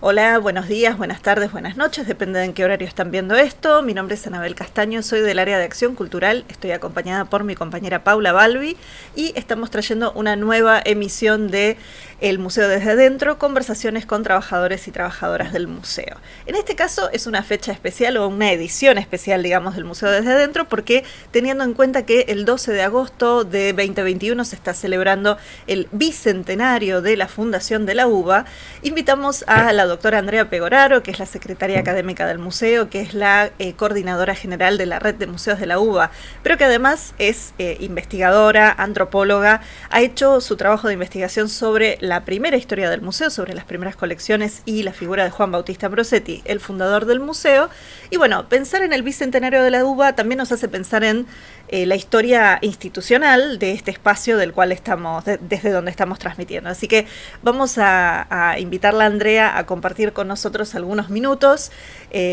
Hola, buenos días, buenas tardes, buenas noches, depende de en qué horario están viendo esto. Mi nombre es Anabel Castaño, soy del área de acción cultural, estoy acompañada por mi compañera Paula Balbi y estamos trayendo una nueva emisión de El Museo desde Adentro, conversaciones con trabajadores y trabajadoras del museo. En este caso es una fecha especial o una edición especial, digamos, del Museo desde Adentro, porque teniendo en cuenta que el 12 de agosto de 2021 se está celebrando el bicentenario de la fundación de la UBA, invitamos a la doctora Andrea Pegoraro, que es la secretaria académica del museo, que es la coordinadora general de la red de museos de la UBA, pero que además es investigadora, antropóloga, ha hecho su trabajo de investigación sobre la primera historia del museo, sobre las primeras colecciones y la figura de Juan Bautista Ambrosetti, el fundador del museo. Y bueno, pensar en el bicentenario de la UBA también nos hace pensar en la historia institucional de este espacio del cual estamos, desde donde estamos transmitiendo. Así que vamos a invitarla a Andrea a compartir con nosotros algunos minutos,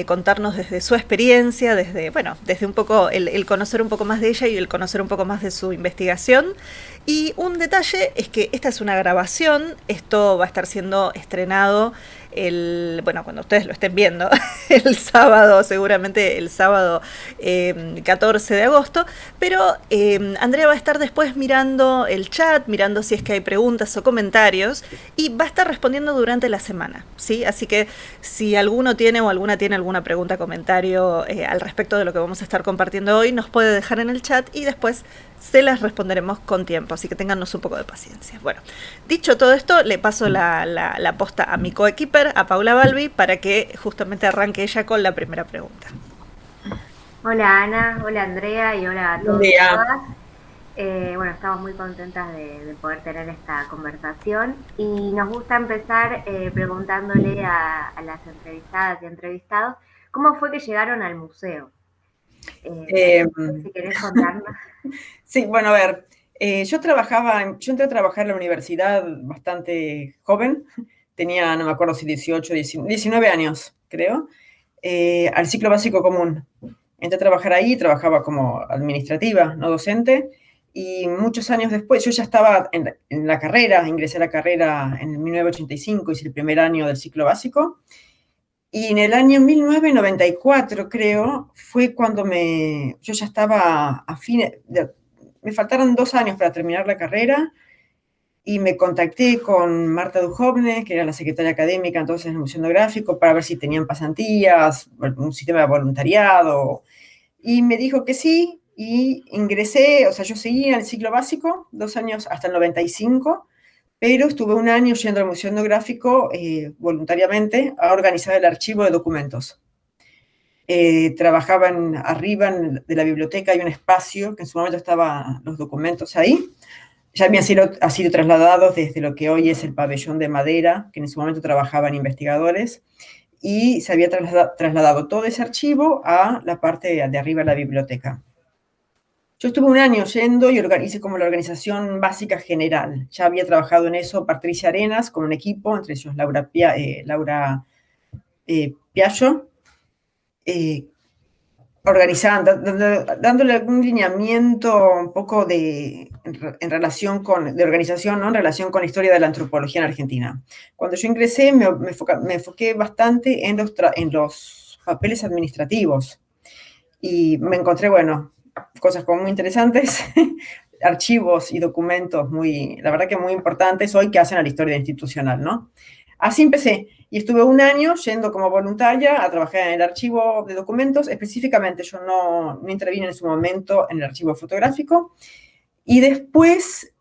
contarnos desde su experiencia, desde un poco el conocer un poco más de ella y el conocer un poco más de su investigación. Y un detalle es que esta es una grabación, esto va a estar siendo estrenado cuando ustedes lo estén viendo, el sábado, seguramente el sábado 14 de agosto, pero Andrea va a estar después mirando el chat, mirando si es que hay preguntas o comentarios, y va a estar respondiendo durante la semana, ¿sí? Así que si alguno tiene o alguna tiene alguna pregunta, comentario al respecto de lo que vamos a estar compartiendo hoy, nos puede dejar en el chat y después se las responderemos con tiempo, así que téngannos un poco de paciencia. Bueno, dicho todo esto, le paso la posta a mi coequiper, a Paula Balbi, para que justamente arranque ella con la primera pregunta. Hola Ana, hola Andrea y hola a Buen todos y día. todas. Bueno, estamos muy contentas de poder tener esta conversación y nos gusta empezar preguntándole a las entrevistadas y entrevistados cómo fue que llegaron al museo. Eh, Si querés contarnos. sí, bueno, a ver, yo entré a trabajar en la universidad bastante joven, tenía, no me acuerdo si 18, 19 años, creo, al ciclo básico común. Entré a trabajar ahí, trabajaba como administrativa, no docente, y muchos años después, yo ya estaba en la carrera, ingresé a la carrera en 1985, hice el primer año del ciclo básico. Y en el año 1994, creo, fue cuando yo ya estaba me faltaron 2 años para terminar la carrera y me contacté con Marta Dujovne, que era la secretaria académica entonces en el Museo Etnográfico, para ver si tenían pasantías, un sistema de voluntariado. Y me dijo que sí, y ingresé, o sea, yo seguí en el ciclo básico, 2 años hasta el 95, pero estuve un año yendo al Museo Etnográfico voluntariamente a organizar el archivo de documentos. Trabajaba arriba de la biblioteca, hay un espacio que en su momento estaban los documentos ahí. Ya habían sido trasladados desde lo que hoy es el pabellón de madera, que en su momento trabajaban investigadores, y se había trasladado todo ese archivo a la parte de arriba de la biblioteca. Yo estuve un año yendo y hice como la organización básica general. Ya había trabajado en eso Patricia Arenas con un equipo, entre ellos Laura Piaggio, organizando, dándole algún lineamiento un poco en relación de organización, ¿no? En relación con la historia de la antropología en Argentina. Cuando yo ingresé me enfoqué bastante en los papeles administrativos y me encontré, bueno, cosas como muy interesantes, archivos y documentos la verdad que muy importantes hoy que hacen a la historia institucional, ¿no? Así empecé y estuve un año yendo como voluntaria a trabajar en el archivo de documentos. Específicamente yo no intervine en su momento en el archivo fotográfico y después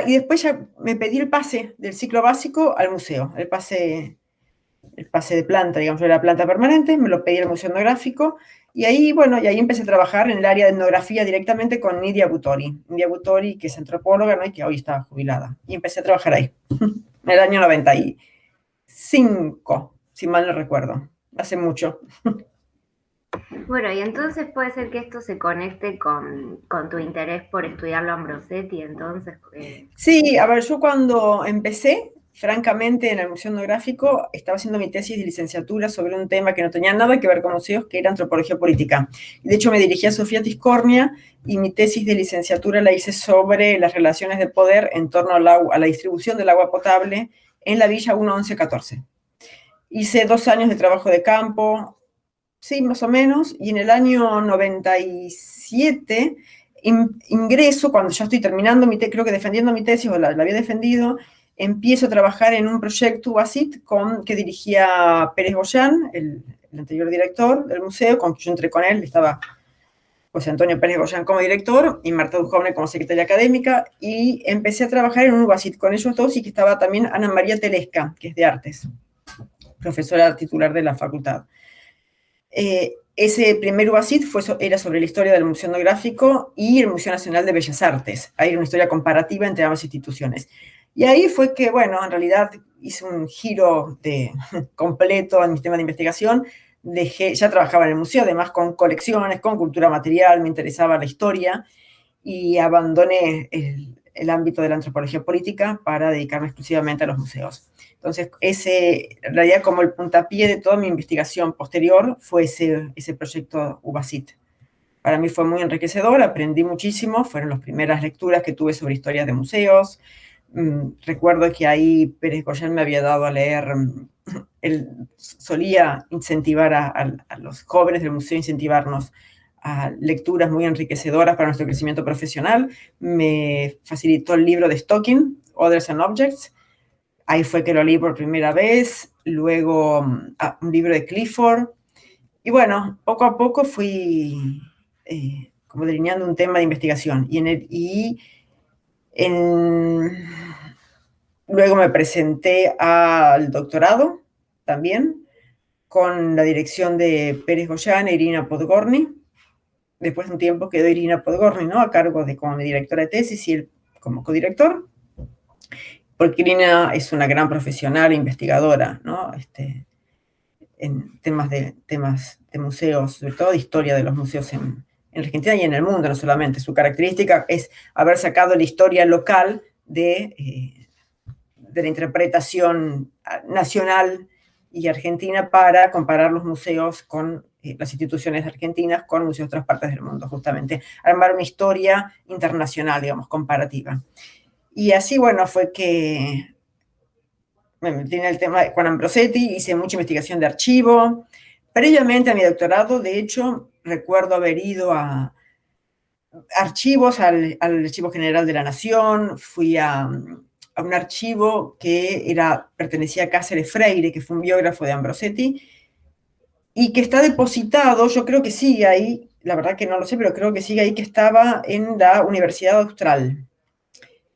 y después ya me pedí el pase del ciclo básico al museo, el pase de planta, digamos, de la planta permanente, me lo pedí al Museo Etnográfico, y ahí, bueno, y ahí empecé a trabajar en el área de etnografía directamente con Nidia Butori. Nidia Butori, que es antropóloga, ¿no? Y que hoy está jubilada. Y empecé a trabajar ahí, en el año 95, si mal no recuerdo. Hace mucho. Bueno, y entonces puede ser que esto se conecte con tu interés por estudiarlo Ambrosetti, entonces. Sí, a ver, yo cuando empecé, francamente, en el Museo Etnográfico, estaba haciendo mi tesis de licenciatura sobre un tema que no tenía nada que ver con museos, que era antropología política. De hecho, me dirigí a Sofía Tiscornia y mi tesis de licenciatura la hice sobre las relaciones de poder en torno a la distribución del agua potable en la Villa 1114. Hice 2 años de trabajo de campo, sí, más o menos, y en el año 97 ingreso, cuando ya estoy terminando creo que defendiendo mi tesis, o la había defendido, empiezo a trabajar en un proyecto UBASIT que dirigía Pérez Goyán, el anterior director del museo. Yo entré con él, estaba José Antonio Pérez Goyán como director y Marta Duhovne como secretaria académica, y empecé a trabajar en un UBASIT con ellos dos, y que estaba también Ana María Telesca, que es de artes, profesora titular de la facultad. Ese primer UBASIT era sobre la historia del Museo Etnográfico y el Museo Nacional de Bellas Artes. Hay una historia comparativa entre ambas instituciones. Y ahí fue que, bueno, en realidad hice un giro completo en mi tema de investigación. Ya trabajaba en el museo, además con colecciones, con cultura material, me interesaba la historia, y abandoné el ámbito de la antropología política para dedicarme exclusivamente a los museos. Entonces, en realidad, como el puntapié de toda mi investigación posterior fue ese proyecto UBASIT. Para mí fue muy enriquecedor, aprendí muchísimo, fueron las primeras lecturas que tuve sobre historias de museos. Recuerdo que ahí Pérez Goyán me había dado a leer, él solía incentivar a los jóvenes del museo, incentivarnos a lecturas muy enriquecedoras para nuestro crecimiento profesional. Me facilitó el libro de Stocking, Others and Objects. Ahí fue que lo leí por primera vez. Luego un libro de Clifford. Y bueno, poco a poco fui como delineando un tema de investigación. Luego me presenté al doctorado también, con la dirección de Pérez Goyán e Irina Podgorny. Después de un tiempo quedó Irina Podgorny, ¿no?, a cargo como mi directora de tesis, y él como codirector, porque Irina es una gran profesional e investigadora, ¿no?, en temas de museos, sobre todo de historia de los museos en Argentina y en el mundo, no solamente. Su característica es haber sacado la historia local de la interpretación nacional y argentina para comparar los museos con las instituciones argentinas con museos de otras partes del mundo, justamente armar una historia internacional, digamos, comparativa. Y así, bueno, fue que me metí en el tema con Ambrosetti, hice mucha investigación de archivo. Previamente a mi doctorado, de hecho, recuerdo haber ido a archivos, al Archivo General de la Nación, fui a un archivo que pertenecía a Cáceres Freire, que fue un biógrafo de Ambrosetti, y que está depositado, yo creo que sigue ahí, la verdad que no lo sé, pero creo que sigue ahí, que estaba en la Universidad Austral.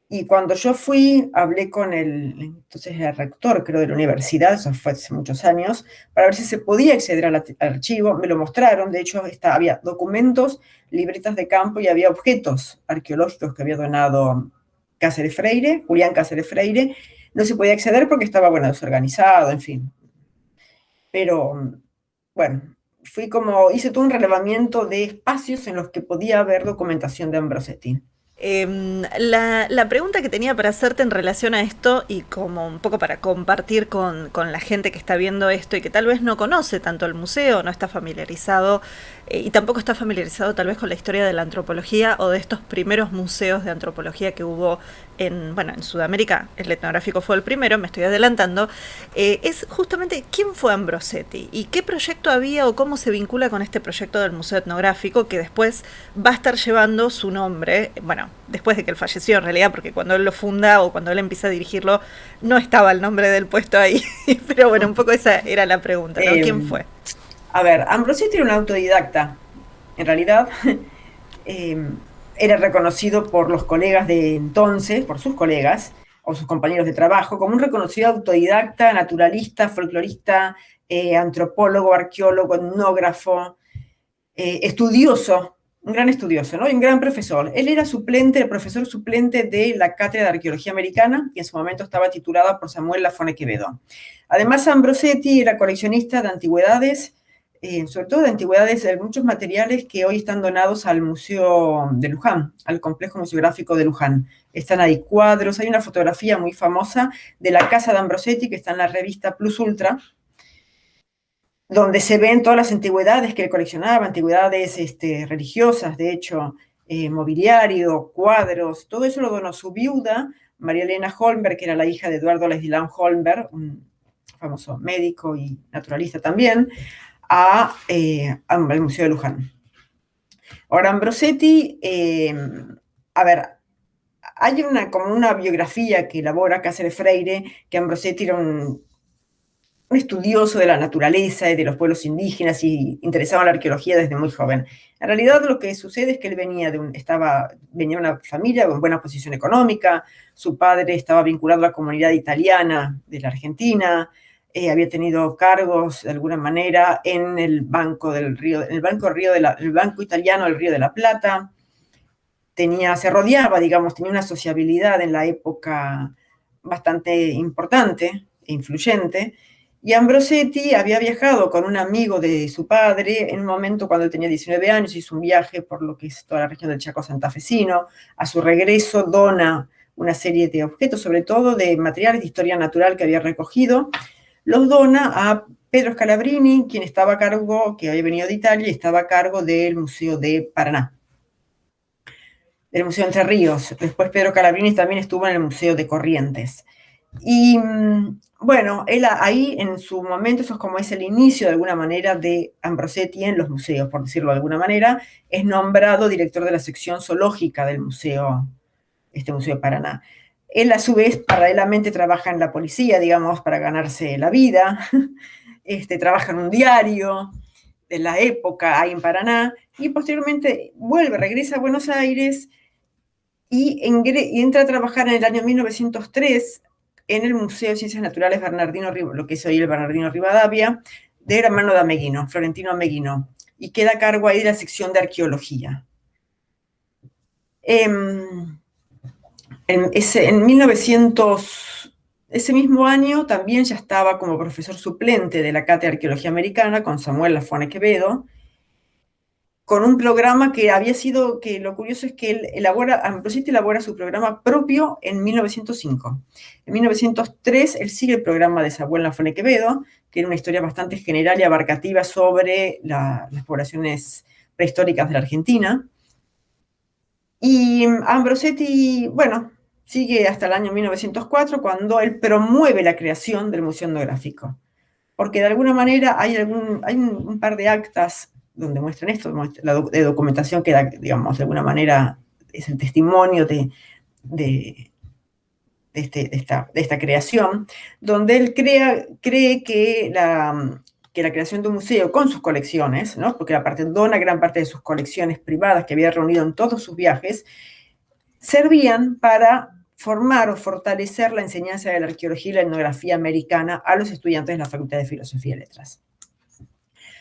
Y cuando yo fui, hablé con entonces el rector, creo, de la universidad, eso fue hace muchos años, para ver si se podía acceder al archivo. Me lo mostraron, de hecho había documentos, libretas de campo, y había objetos arqueológicos que había donado Cáceres Freire, Julián Cáceres Freire. No se podía acceder porque estaba, bueno, desorganizado, en fin. Pero, bueno, hice todo un relevamiento de espacios en los que podía haber documentación de Ambrosetti. La pregunta que tenía para hacerte en relación a esto, y como un poco para compartir con la gente que está viendo esto y que tal vez no conoce tanto el museo, no está familiarizado, y tampoco está familiarizado tal vez con la historia de la antropología o de estos primeros museos de antropología que hubo en Sudamérica. El etnográfico fue el primero, me estoy adelantando, es justamente quién fue Ambrosetti y qué proyecto había o cómo se vincula con este proyecto del Museo Etnográfico, que después va a estar llevando su nombre, bueno, después de que él falleció en realidad, porque cuando él lo funda o cuando él empieza a dirigirlo no estaba el nombre del puesto ahí, pero bueno, un poco esa era la pregunta, ¿no? ¿Quién fue? A ver, Ambrosetti era un autodidacta, en realidad. Era reconocido por los colegas de entonces, por sus colegas o sus compañeros de trabajo, como un reconocido autodidacta, naturalista, folclorista, antropólogo, arqueólogo, etnógrafo, estudioso, un gran estudioso, ¿no? Y un gran profesor. Él era el profesor suplente de la Cátedra de Arqueología Americana, que en su momento estaba titulada por Samuel Lafone Quevedo. Además, Ambrosetti era coleccionista de antigüedades, sobre todo de antigüedades, de muchos materiales que hoy están donados al Museo de Luján, al Complejo Museográfico de Luján. Están ahí cuadros, hay una fotografía muy famosa de la casa de Ambrosetti que está en la revista Plus Ultra, donde se ven todas las antigüedades que él coleccionaba, antigüedades religiosas, de hecho, mobiliario, cuadros, todo eso lo donó su viuda, María Elena Holmberg, que era la hija de Eduardo Lesdilán Holmberg, un famoso médico y naturalista también, al Museo de Luján. Ahora, Ambrosetti, a ver, hay como una biografía que elabora Cáceres Freire, que Ambrosetti era un estudioso de la naturaleza y de los pueblos indígenas y interesado en la arqueología desde muy joven. En realidad lo que sucede es que él venía de una familia con buena posición económica, su padre estaba vinculado a la comunidad italiana de la Argentina, había tenido cargos de alguna manera en el banco italiano del Río de la Plata, se rodeaba, digamos, tenía una sociabilidad en la época bastante importante e influyente. Y Ambrosetti había viajado con un amigo de su padre en un momento cuando él tenía 19 años, hizo un viaje por lo que es toda la región del Chaco santafesino. A su regreso dona una serie de objetos, sobre todo de materiales de historia natural que había recogido. Los dona a Pedro Scalabrini, quien estaba a cargo, que había venido de Italia y estaba a cargo del Museo de Paraná, del Museo de Entre Ríos. Después Pedro Scalabrini también estuvo en el Museo de Corrientes. Y bueno, él ahí en su momento, eso es como es el inicio de alguna manera de Ambrosetti en los museos, por decirlo de alguna manera, es nombrado director de la sección zoológica del museo, Museo de Paraná. Él a su vez paralelamente trabaja en la policía, digamos, para ganarse la vida, trabaja en un diario de la época ahí en Paraná, y posteriormente regresa a Buenos Aires y entra a trabajar en el año 1903 en el Museo de Ciencias Naturales lo que es hoy el Bernardino Rivadavia, del hermano de Ameguino, Florentino Ameguino, y queda a cargo ahí de la sección de arqueología. Ese mismo año también ya estaba como profesor suplente de la Cátedra de Arqueología Americana con Samuel Lafone Quevedo, con un programa que lo curioso es que Ambrosetti elabora su programa propio en 1905. En 1903 él sigue el programa de Samuel Lafone Quevedo, que era una historia bastante general y abarcativa sobre las poblaciones prehistóricas de la Argentina. Y Ambrosetti, bueno, sigue hasta el año 1904, cuando él promueve la creación del Museo Etnográfico. Porque de alguna manera hay un par de actas donde muestran esto, de documentación que da, digamos, de alguna manera es el testimonio de esta creación, donde él cree que la creación de un museo con sus colecciones, ¿no? Porque dona gran parte de sus colecciones privadas que había reunido en todos sus viajes, servían para formar o fortalecer la enseñanza de la arqueología y la etnografía americana a los estudiantes de la Facultad de Filosofía y Letras.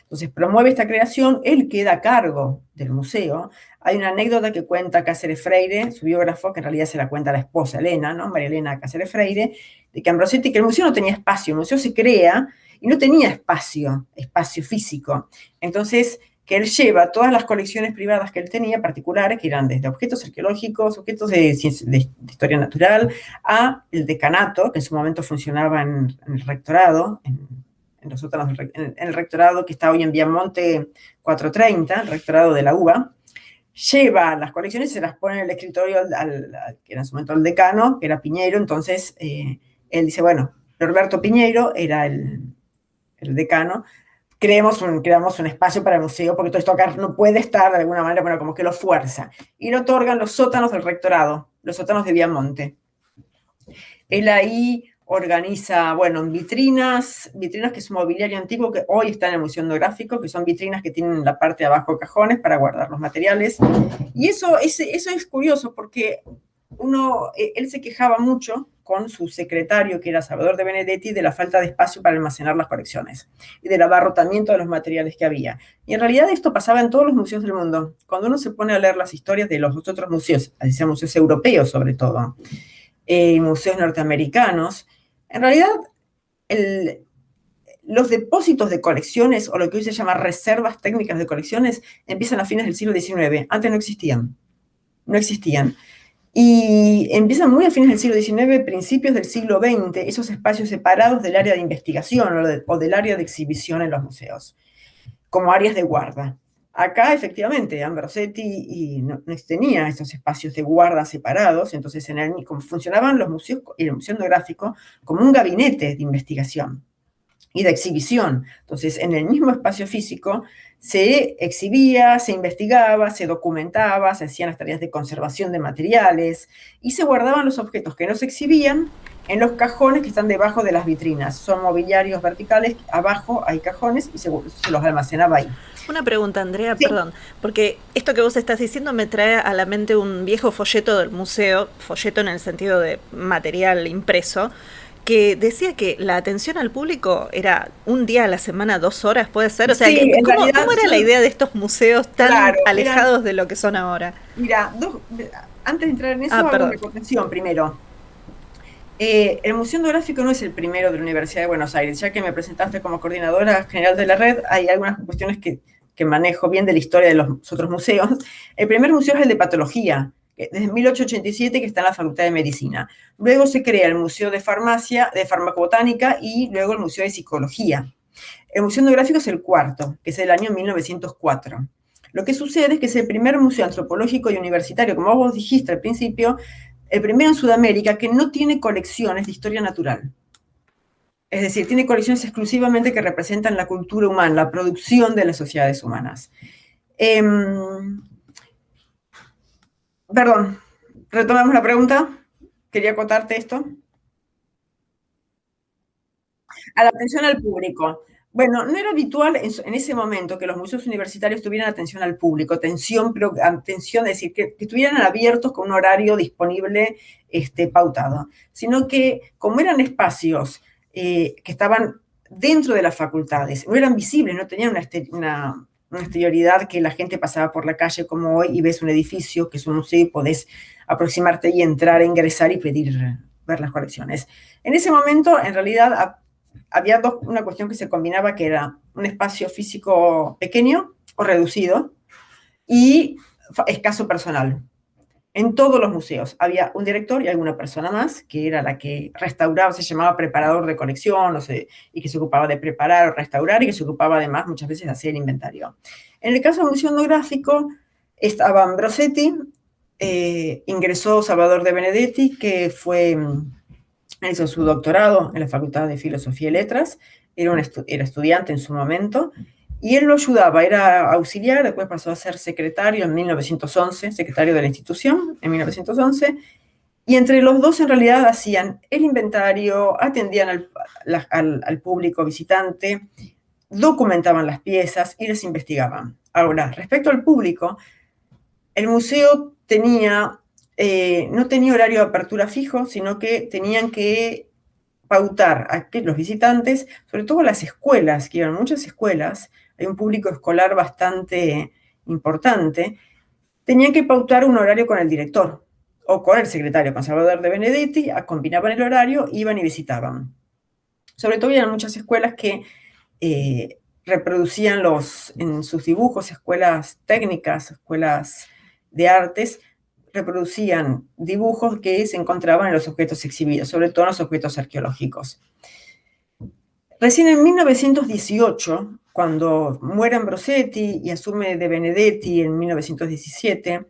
Entonces promueve esta creación, él queda a cargo del museo. Hay una anécdota que cuenta Cáceres Freire, su biógrafo, que en realidad se la cuenta la esposa Elena, ¿no? María Elena Cáceres Freire, de que Ambrosetti, que el museo no tenía espacio, el museo se crea y no tenía espacio físico. Entonces, que él lleva todas las colecciones privadas que él tenía, particulares, que eran desde objetos arqueológicos, objetos de historia natural, a el decanato, que en su momento funcionaba en el rectorado, en el rectorado que está hoy en Viamonte 430, el rectorado de la UBA. Lleva las colecciones y se las pone en el escritorio que era en su momento el decano, que era Piñeiro. Entonces él dice, bueno, Norberto Piñeiro era el decano, creamos un espacio para el museo, porque todo esto acá no puede estar de alguna manera, bueno, como que lo fuerza. Y lo otorgan los sótanos del rectorado, los sótanos de Viamonte. Él ahí organiza, bueno, vitrinas que es un mobiliario antiguo que hoy está en el Museo Etnográfico, que son vitrinas que tienen en la parte de abajo cajones para guardar los materiales. Y eso es curioso porque él se quejaba mucho con su secretario, que era Salvador de Benedetti, de la falta de espacio para almacenar las colecciones y del abarrotamiento de los materiales que había. Y en realidad esto pasaba en todos los museos del mundo. Cuando uno se pone a leer las historias de los otros museos, así sean museos europeos sobre todo, museos norteamericanos, en realidad los depósitos de colecciones, o lo que hoy se llama reservas técnicas de colecciones, empiezan a fines del siglo XIX. Antes no existían. Y empiezan muy a fines del siglo XIX, principios del siglo XX, esos espacios separados del área de investigación o del área de exhibición en los museos, como áreas de guarda. Acá, efectivamente, Ambrosetti no tenía estos espacios de guarda separados, entonces como funcionaban los museos y el Museo Etnográfico como un gabinete de investigación y de exhibición. Entonces, en el mismo espacio físico se exhibía, se investigaba, se documentaba, se hacían las tareas de conservación de materiales y se guardaban los objetos que no se exhibían en los cajones que están debajo de las vitrinas. Son mobiliarios verticales, abajo hay cajones y se los almacenaba ahí. Una pregunta, Andrea, Sí. perdón, porque esto que vos estás diciendo me trae a la mente un viejo folleto del museo, folleto en el sentido de material impreso, que decía que la atención al público era un día a la semana, 2 horas, ¿puede ser? O sea, Sí, en ¿cómo, realidad, cómo era la idea de estos museos tan claro, alejados de lo que son ahora? mira, antes de entrar en eso, Ah, hago perdón. una acotación primero. El Museo Etnográfico no es el primero de la Universidad de Buenos Aires. Ya que me presentaste como coordinadora general de la red, hay algunas cuestiones que manejo bien de la historia de los otros museos. El primer museo es el de Patología, desde 1887, que está en la Facultad de Medicina. Luego se crea el Museo de Farmacia, de Farmacobotánica, y luego el Museo de Psicología. El Museo Etnográfico es el cuarto, que es del año 1904. Lo que sucede es que es el primer museo antropológico y universitario, como vos dijiste al principio, el primero en Sudamérica que no tiene colecciones de historia natural. Es decir, tiene colecciones exclusivamente que representan la cultura humana, la producción de las sociedades humanas. Perdón, retomamos la pregunta. Quería acotarte esto. A la atención al público. Bueno, no era habitual en ese momento que los museos universitarios tuvieran atención al público, atención, es decir, que estuvieran abiertos con un horario disponible pautado, sino que como eran espacios que estaban dentro de las facultades, no eran visibles, no tenían una exterioridad que la gente pasaba por la calle como hoy y ves un edificio que es un museo y podés aproximarte y entrar, ingresar y pedir ver las colecciones. En ese momento, en realidad, había una cuestión que se combinaba, que era un espacio físico pequeño o reducido y escaso personal. En todos los museos había un director y alguna persona más, que era la que restauraba, se llamaba preparador de colección, y que se ocupaba de preparar o restaurar, y que se ocupaba además muchas veces de hacer el inventario. En el caso del Museo Etnográfico estaba Ambrosetti, ingresó Salvador de Benedetti, que hizo su doctorado en la Facultad de Filosofía y Letras, era estudiante en su momento, y él lo ayudaba, era auxiliar, después pasó a ser secretario en 1911, secretario de la institución en 1911, y entre los dos en realidad hacían el inventario, atendían al público visitante, documentaban las piezas y las investigaban. Ahora, respecto al público, el museo no tenía horario de apertura fijo, sino que tenían que pautar a que los visitantes, sobre todo las escuelas, que iban muchas escuelas, hay un público escolar bastante importante, tenían que pautar un horario con el director o con el secretario, con Salvador de Benedetti, combinaban el horario, iban y visitaban. Sobre todo eran muchas escuelas que reproducían en sus dibujos, escuelas técnicas, escuelas de artes, reproducían dibujos que se encontraban en los objetos exhibidos, sobre todo en los objetos arqueológicos. Recién en 1918, cuando muere Ambrosetti y asume De Benedetti en 1917,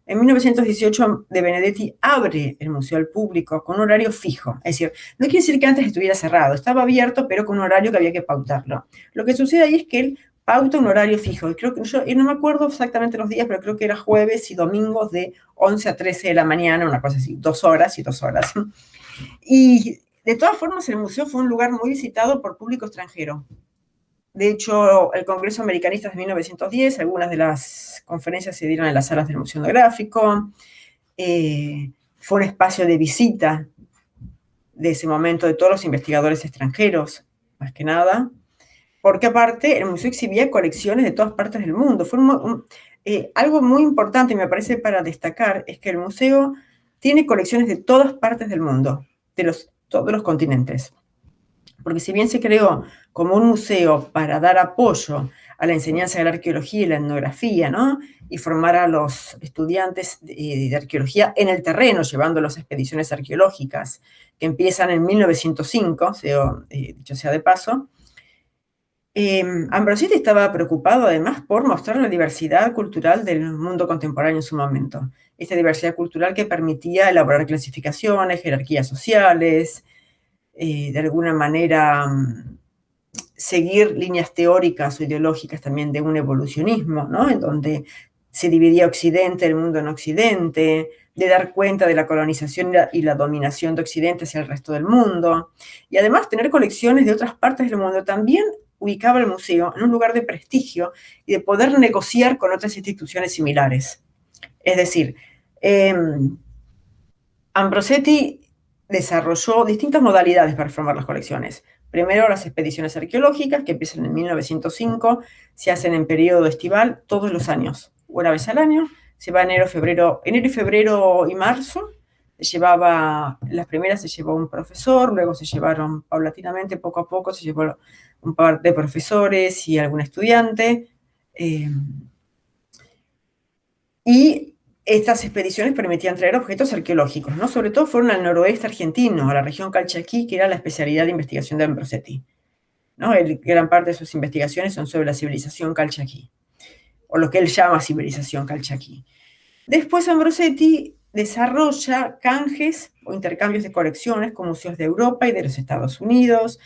en 1918 De Benedetti abre el museo al público con un horario fijo. Es decir, no quiere decir que antes estuviera cerrado, estaba abierto, pero con un horario que había que pautarlo. Lo que sucede ahí es que él pauta un horario fijo. Y creo que no me acuerdo exactamente los días, pero creo que era jueves y domingos de 11 a 13 de la mañana, una cosa así, 2 horas y 2 horas. Y de todas formas, el museo fue un lugar muy visitado por público extranjero. De hecho, el Congreso Americanista de 1910, algunas de las conferencias se dieron en las salas del Museo Etnográfico. Fue un espacio de visita de ese momento de todos los investigadores extranjeros, más que nada, porque aparte el museo exhibía colecciones de todas partes del mundo. Fue algo muy importante, me parece, para destacar, es que el museo tiene colecciones de todas partes del mundo, de todos los continentes. Porque si bien se creó como un museo para dar apoyo a la enseñanza de la arqueología y la etnografía, ¿no? Y formar a los estudiantes de arqueología en el terreno, llevándolos a expediciones arqueológicas, que empiezan en 1905, dicho sea de paso, Ambrosetti estaba preocupado además por mostrar la diversidad cultural del mundo contemporáneo en su momento. Esta diversidad cultural que permitía elaborar clasificaciones, jerarquías sociales, de alguna manera seguir líneas teóricas o ideológicas también de un evolucionismo, ¿no? En donde se dividía Occidente, el mundo en Occidente, de dar cuenta de la colonización y la dominación de Occidente hacia el resto del mundo, y además tener colecciones de otras partes del mundo también ubicaba el museo en un lugar de prestigio y de poder negociar con otras instituciones similares. Es decir, Ambrosetti desarrolló distintas modalidades para formar las colecciones. Primero, las expediciones arqueológicas, que empiezan en 1905, se hacen en periodo estival todos los años, una vez al año. Se va enero y febrero y marzo. Las primeras se llevó un profesor, luego se llevaron paulatinamente, poco a poco, se llevó un par de profesores y algún estudiante. Y estas expediciones permitían traer objetos arqueológicos, ¿no? Sobre todo fueron al noroeste argentino, a la región Calchaquí, que era la especialidad de investigación de Ambrosetti, ¿no? Gran parte de sus investigaciones son sobre la civilización Calchaquí, o lo que él llama civilización Calchaquí. Después Ambrosetti desarrolla canjes o intercambios de colecciones con museos de Europa y de los Estados Unidos,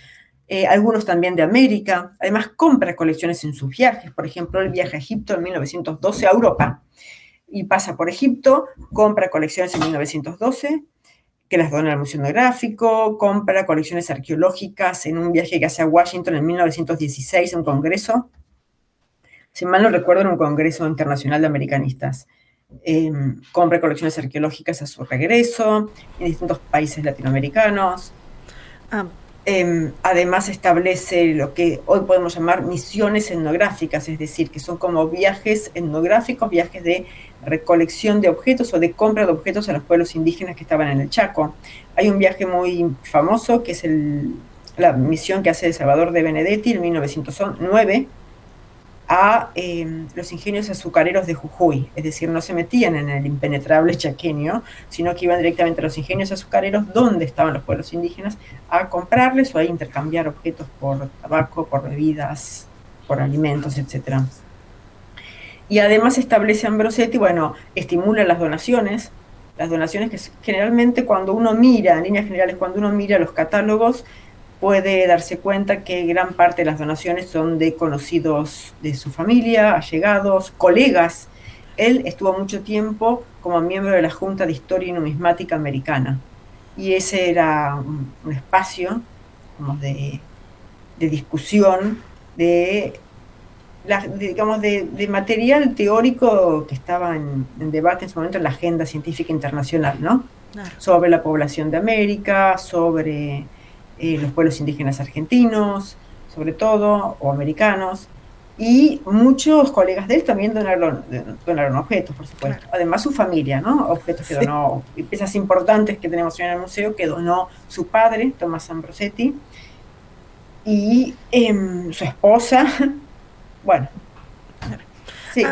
algunos también de América. Además compra colecciones en sus viajes. Por ejemplo, él viaja a Egipto en 1912 a Europa y pasa por Egipto, compra colecciones en 1912, que las dona al Museo Etnográfico, compra colecciones arqueológicas en un viaje que hace a Washington en 1916, un congreso, si mal no recuerdo, en un congreso internacional de americanistas. Compra colecciones arqueológicas a su regreso en distintos países latinoamericanos. Además establece lo que hoy podemos llamar misiones etnográficas, es decir, que son como viajes etnográficos, viajes de recolección de objetos o de compra de objetos a los pueblos indígenas que estaban en el Chaco. Hay un viaje muy famoso que es la misión que hace Salvador de Benedetti en 1909 a los ingenios azucareros de Jujuy, es decir, no se metían en el impenetrable chaqueño, sino que iban directamente a los ingenios azucareros donde estaban los pueblos indígenas a comprarles o a intercambiar objetos por tabaco, por bebidas, por alimentos, etc. Y además establece Ambrosetti, estimula las donaciones que generalmente cuando uno mira, en líneas generales, cuando uno mira los catálogos, puede darse cuenta que gran parte de las donaciones son de conocidos de su familia, allegados, colegas. Él estuvo mucho tiempo como miembro de la Junta de Historia y Numismática Americana, y ese era un espacio como de discusión, de material teórico que estaba en debate en su momento en la agenda científica internacional, ¿no? Claro. Sobre la población de América, sobre los pueblos indígenas argentinos, sobre todo, o americanos, y muchos colegas de él también donaron objetos, por supuesto. Claro. Además su familia, ¿no? Objetos que donó, piezas importantes que tenemos en el museo, que donó su padre, Tomás Ambrosetti, y su esposa. Bueno, sí.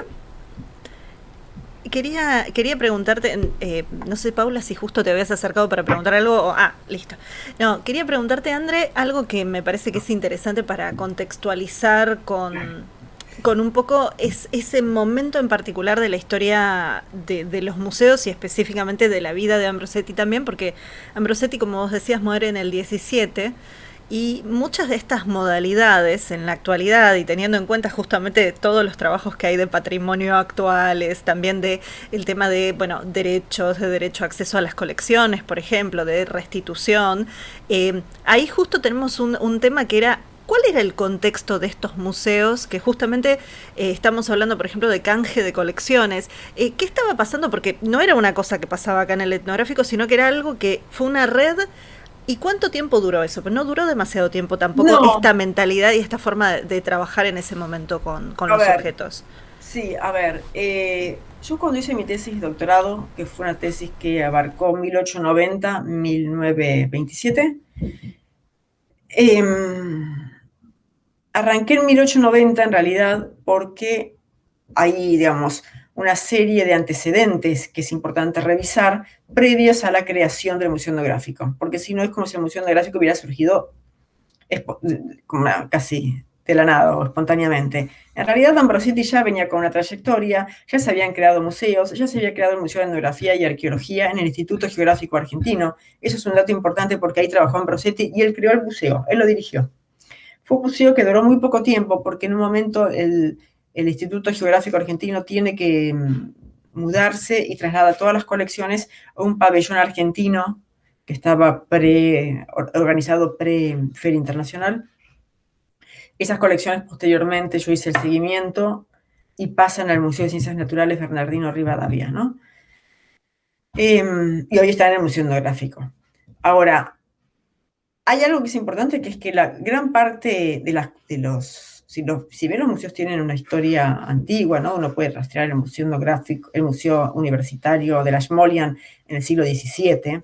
Quería preguntarte, no sé, Paula, si justo te habías acercado para preguntar algo. Listo. No, quería preguntarte, André, algo que me parece que es interesante para contextualizar con un poco ese momento en particular de la historia de los museos y específicamente de la vida de Ambrosetti también, porque Ambrosetti, como vos decías, muere en el 17. Y muchas de estas modalidades en la actualidad, y teniendo en cuenta justamente todos los trabajos que hay de patrimonio actuales, también de el tema de derecho a acceso a las colecciones, por ejemplo, de restitución, ahí justo tenemos un tema que era: ¿cuál era el contexto de estos museos? Que justamente estamos hablando, por ejemplo, de canje de colecciones. ¿Qué estaba pasando? Porque no era una cosa que pasaba acá en el etnográfico, sino que era algo que fue una red. ¿Y cuánto tiempo duró eso? Pero no duró demasiado tiempo tampoco esta mentalidad y esta forma de trabajar en ese momento con los objetos. Sí, yo cuando hice mi tesis de doctorado, que fue una tesis que abarcó 1890-1927, arranqué en 1890 en realidad porque hay, una serie de antecedentes que es importante revisar previos a la creación del Museo Etnográfico, porque si no es como si el Museo Etnográfico hubiera surgido casi de la nada o espontáneamente. En realidad, Ambrosetti ya venía con una trayectoria, ya se habían creado museos, ya se había creado el Museo de Etnografía y Arqueología en el Instituto Geográfico Argentino. Eso es un dato importante porque ahí trabajó Ambrosetti y él creó el museo, él lo dirigió. Fue un museo que duró muy poco tiempo porque en un momento el Instituto Geográfico Argentino tiene que mudarse y traslada todas las colecciones a un pabellón argentino que estaba organizado pre-Feria Internacional. Esas colecciones posteriormente yo hice el seguimiento y pasan al Museo de Ciencias Naturales Bernardino Rivadavia, ¿no? Y hoy está en el Museo Etnográfico. Ahora, hay algo que es importante, que es que la gran parte de los si bien los museos tienen una historia antigua, ¿no? Uno puede rastrear el Museo Etnográfico, el Museo Universitario de la Ashmolean en el siglo XVII.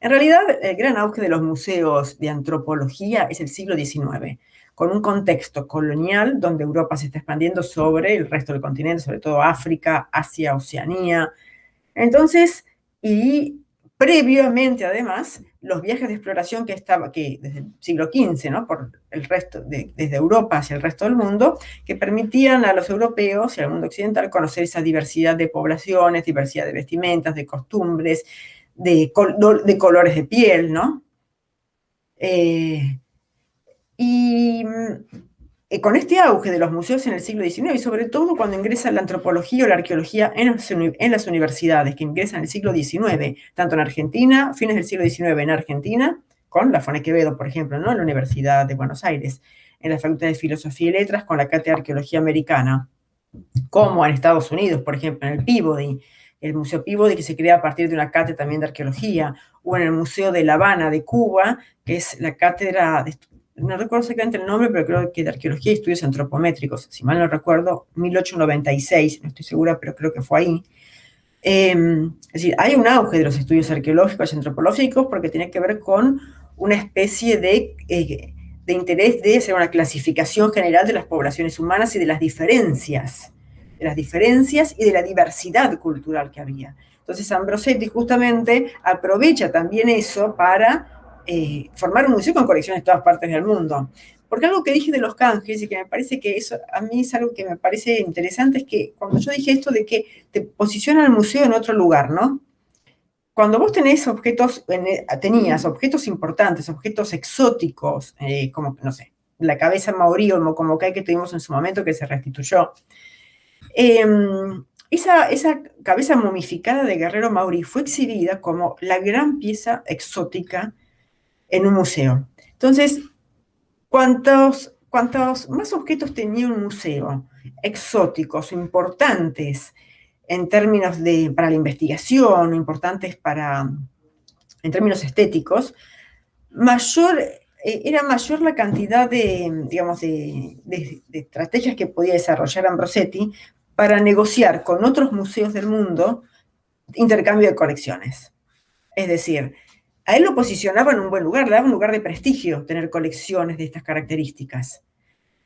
En realidad, el gran auge de los museos de antropología es el siglo XIX, con un contexto colonial donde Europa se está expandiendo sobre el resto del continente, sobre todo África, Asia, Oceanía. Entonces, y previamente, además, los viajes de exploración que desde el siglo XV, ¿no? Por el resto, desde Europa hacia el resto del mundo, que permitían a los europeos y al mundo occidental conocer esa diversidad de poblaciones, diversidad de vestimentas, de costumbres, de colores de piel, ¿no? Con este auge de los museos en el siglo XIX, y sobre todo cuando ingresa la antropología o la arqueología en las universidades, que ingresan en el siglo XIX, tanto en Argentina, fines del siglo XIX en Argentina, con la Fone Quevedo, por ejemplo, ¿no? En la Universidad de Buenos Aires, en la Facultad de Filosofía y Letras, con la Cátedra de Arqueología Americana, como en Estados Unidos, por ejemplo, en el Peabody, el Museo Peabody, que se crea a partir de una cátedra también de arqueología, o en el Museo de La Habana, de Cuba, que es la cátedra no recuerdo exactamente el nombre, pero creo que de Arqueología y Estudios Antropométricos, si mal no recuerdo, 1896, no estoy segura, pero creo que fue ahí. Es decir, hay un auge de los estudios arqueológicos y antropológicos porque tiene que ver con una especie de interés de hacer una clasificación general de las poblaciones humanas y de las diferencias y de la diversidad cultural que había. Entonces Ambrosetti justamente aprovecha también eso para formar un museo con colecciones de todas partes del mundo. Porque algo que dije de los canjes, y que me parece que eso a mí es algo que me parece interesante, es que cuando yo dije esto de que te posiciona el museo en otro lugar, ¿no? Cuando vos tenías objetos importantes, objetos exóticos, como, no sé, la cabeza maorí o el mokomokay que tuvimos en su momento, que se restituyó, esa cabeza momificada de guerrero maorí fue exhibida como la gran pieza exótica en un museo. Entonces, cuantos más objetos tenía un museo exóticos, importantes en términos para la investigación, importantes en términos estéticos, era mayor la cantidad de estrategias que podía desarrollar Ambrosetti para negociar con otros museos del mundo intercambio de colecciones. Es decir, a él lo posicionaba en un buen lugar, le daba un lugar de prestigio tener colecciones de estas características.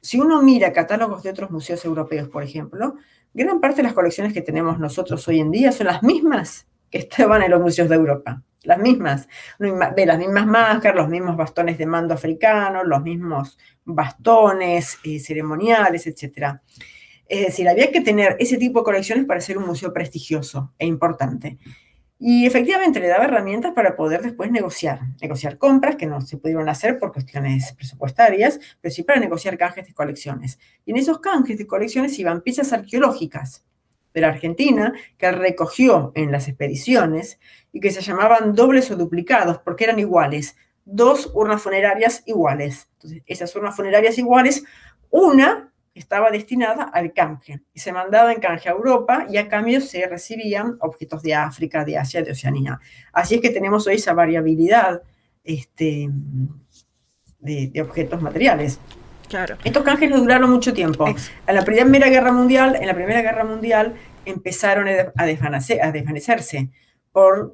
Si uno mira catálogos de otros museos europeos, por ejemplo, gran parte de las colecciones que tenemos nosotros hoy en día son las mismas que estaban en los museos de Europa. Las mismas. Ve las mismas máscaras, los mismos bastones de mando africanos, los mismos bastones ceremoniales, etc. Es decir, había que tener ese tipo de colecciones para ser un museo prestigioso e importante. Y efectivamente le daba herramientas para poder después negociar compras que no se pudieron hacer por cuestiones presupuestarias, pero sí para negociar canjes de colecciones. Y en esos canjes de colecciones iban piezas arqueológicas de la Argentina que él recogió en las expediciones y que se llamaban dobles o duplicados porque eran iguales, 2 urnas funerarias iguales. Entonces, esas urnas funerarias iguales, una estaba destinada al canje y se mandaba en canje a Europa y a cambio se recibían objetos de África, de Asia, de Oceanía. Así es que tenemos hoy esa variabilidad de objetos materiales. Claro. Estos canjes no duraron mucho tiempo. En la Primera Guerra Mundial empezaron a desvanecerse por,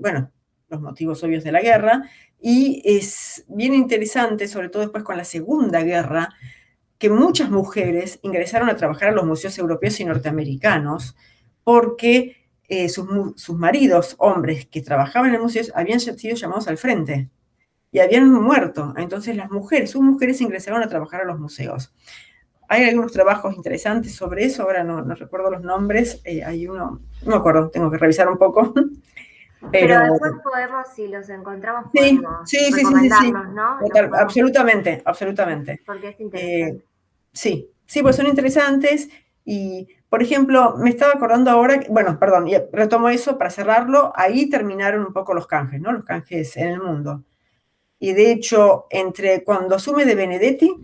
los motivos obvios de la guerra, y es bien interesante, sobre todo después con la Segunda Guerra, que muchas mujeres ingresaron a trabajar a los museos europeos y norteamericanos porque sus maridos, hombres que trabajaban en museos, habían sido llamados al frente y habían muerto. Entonces sus mujeres ingresaron a trabajar a los museos. hay algunos trabajos interesantes sobre eso, ahora no recuerdo los nombres, hay uno, no me acuerdo, tengo que revisar un poco. Pero después podemos, si los encontramos, sí, podemos sí, recomendarlos, ¿no? Total, absolutamente, absolutamente. Porque es interesante. Sí, pues son interesantes y, por ejemplo, me estaba acordando ahora, bueno, perdón, y retomo eso para cerrarlo, ahí terminaron un poco los canjes, ¿no? Los canjes en el mundo. Y de hecho, entre cuando asume De Benedetti,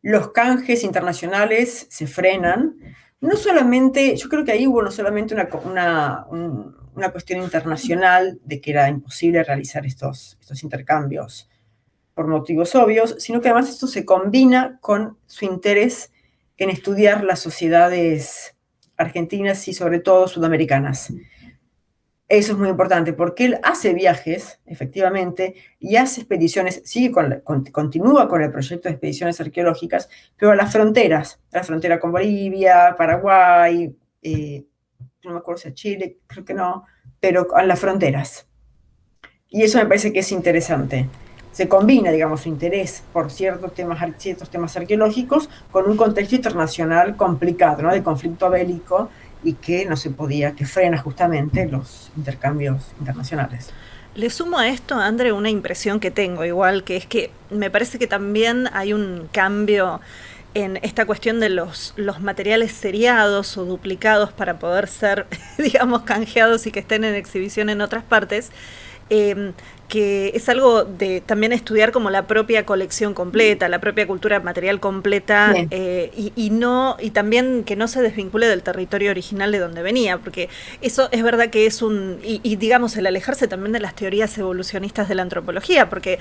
los canjes internacionales se frenan. No solamente, yo creo que ahí hubo no solamente una cuestión internacional de que era imposible realizar estos intercambios por motivos obvios, sino que además esto se combina con su interés en estudiar las sociedades argentinas y sobre todo sudamericanas. Eso es muy importante porque él hace viajes, efectivamente, y hace expediciones, continúa con el proyecto de expediciones arqueológicas, pero a las fronteras, la frontera con Bolivia, Paraguay, no me acuerdo si a Chile, creo que no, pero a las fronteras. Y eso me parece que es interesante. Se combina, digamos, su interés por ciertos temas arqueológicos con un contexto internacional complicado, ¿no? De conflicto bélico, y que no se podía, que frena justamente los intercambios internacionales. Le sumo a esto, André, una impresión que tengo igual, que es que me parece que también hay un cambio en esta cuestión de los materiales seriados o duplicados para poder ser, digamos, canjeados y que estén en exhibición en otras partes. Que es algo de también estudiar como la propia colección completa, la propia cultura material completa, y también que no se desvincule del territorio original de donde venía, porque eso es verdad que es y digamos el alejarse también de las teorías evolucionistas de la antropología, porque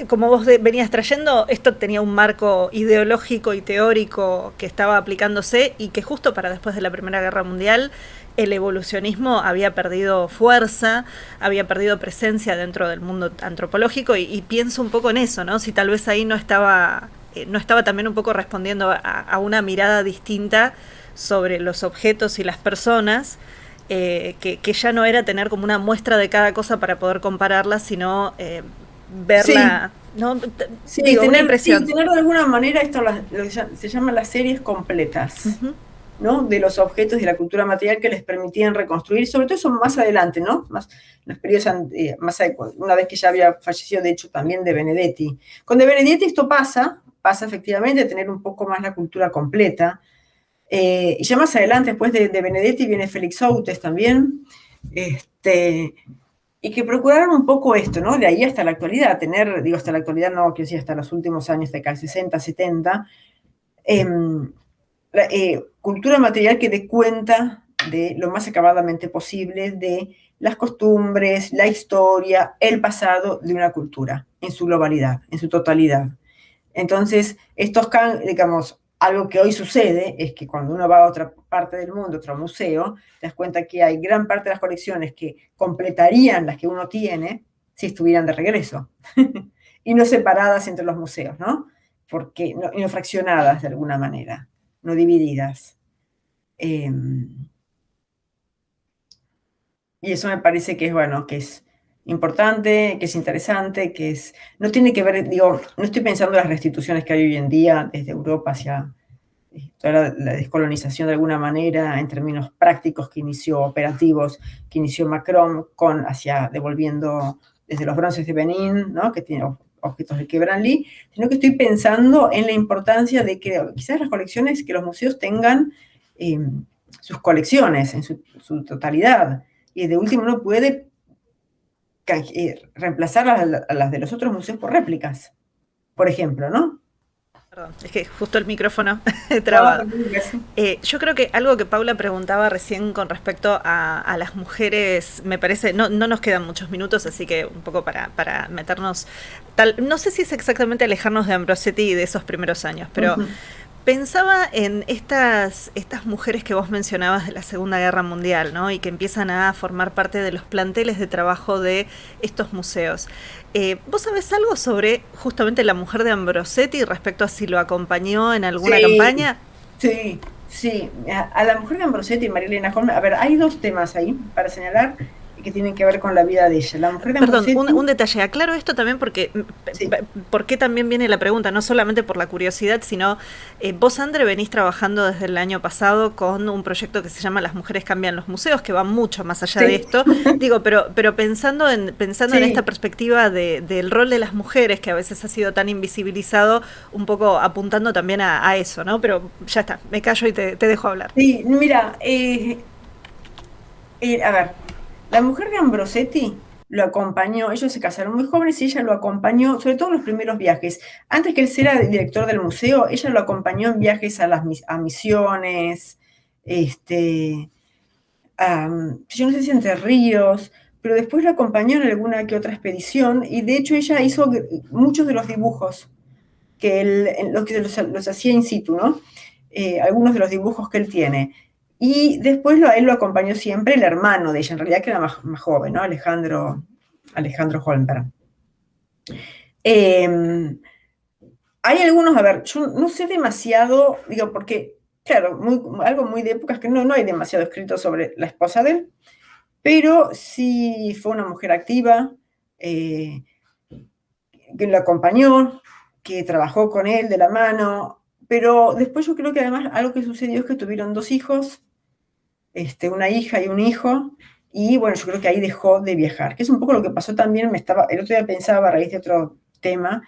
como vos venías trayendo, esto tenía un marco ideológico y teórico que estaba aplicándose y que justo para después de la Primera Guerra Mundial el evolucionismo había perdido fuerza, había perdido presencia dentro del mundo antropológico y pienso un poco en eso, ¿no? Si tal vez ahí no estaba también un poco respondiendo a una mirada distinta sobre los objetos y las personas, que ya no era tener como una muestra de cada cosa para poder compararla, sino verla... Sí. ¿No? Digo, tener de alguna manera esto se llaman las series completas. Uh-huh. ¿No? De los objetos de la cultura material que les permitían reconstruir, sobre todo eso más adelante, ¿no? Más en los periodos una vez que ya había fallecido, de hecho, también De Benedetti. Con De Benedetti esto pasa efectivamente a tener un poco más la cultura completa. Y ya más adelante, después de Benedetti, viene Félix Outes también, y que procuraron un poco esto, ¿no? De ahí hasta la actualidad, hasta la actualidad no, quiero decir, hasta los últimos años, de acá, 60, 70, cultura material que dé cuenta de lo más acabadamente posible de las costumbres, la historia, el pasado de una cultura en su globalidad, en su totalidad. Entonces, digamos, algo que hoy sucede es que cuando uno va a otra parte del mundo, otro museo, te das cuenta que hay gran parte de las colecciones que completarían las que uno tiene si estuvieran de regreso y no separadas entre los museos, ¿no? Y no fraccionadas de alguna manera, no divididas. Y eso me parece que es, bueno, que es importante, que es interesante, no tiene que ver, no estoy pensando en las restituciones que hay hoy en día desde Europa hacia toda la descolonización de alguna manera en términos prácticos operativos, que inició Macron devolviendo desde los bronces de Benín, ¿no? Que tiene objetos de Quebranly, sino que estoy pensando en la importancia de que quizás las colecciones, que los museos tengan sus colecciones en su totalidad, y de último uno puede reemplazar a las de los otros museos por réplicas, por ejemplo, ¿no? Perdón, es que justo el micrófono trabado. Yo creo que algo que Paula preguntaba recién con respecto a las mujeres, me parece, no nos quedan muchos minutos, así que un poco para meternos, no sé si es exactamente alejarnos de Ambrosetti y de esos primeros años, pero pensaba en estas mujeres que vos mencionabas de la Segunda Guerra Mundial, ¿no? Y que empiezan a formar parte de los planteles de trabajo de estos museos. ¿Vos sabés algo sobre justamente la mujer de Ambrosetti respecto a si lo acompañó en alguna campaña? Sí. A la mujer de Ambrosetti, María Elena Holm, a ver, hay dos temas ahí para señalar que tienen que ver con la vida de ella. La mujer de Perdón, Ambrosetti, un detalle, aclaro esto también porque, sí, ¿por qué también viene la pregunta? No solamente por la curiosidad, sino vos, Andre, venís trabajando desde el año pasado con un proyecto que se llama Las mujeres cambian los museos, que va mucho más allá de sí, esto. Digo, pero pensando en esta sí. perspectiva del rol de las mujeres, que a veces ha sido tan invisibilizado, un poco apuntando también a eso, ¿no? Pero ya está, me callo y te dejo hablar. Sí, mira, a ver, la mujer de Ambrosetti lo acompañó, ellos se casaron muy jóvenes y ella lo acompañó, sobre todo en los primeros viajes. Antes que él fuera director del museo, ella lo acompañó en viajes a misiones, yo no sé si Entre Ríos, pero después lo acompañó en alguna que otra expedición y de hecho ella hizo muchos de los dibujos que los hacía in situ, ¿no? Algunos de los dibujos que él tiene. Y después a él lo acompañó siempre el hermano de ella, en realidad que era más joven, ¿no? Alejandro Holmberg. Hay algunos, a ver, yo no sé demasiado, digo, porque, claro, algo muy de épocas que no hay demasiado escrito sobre la esposa de él, pero sí fue una mujer activa, que lo acompañó, que trabajó con él de la mano, pero después yo creo que además algo que sucedió es que tuvieron 2 hijos, una hija y un hijo, y bueno, yo creo que ahí dejó de viajar, que es un poco lo que pasó también, el otro día pensaba a raíz de otro tema,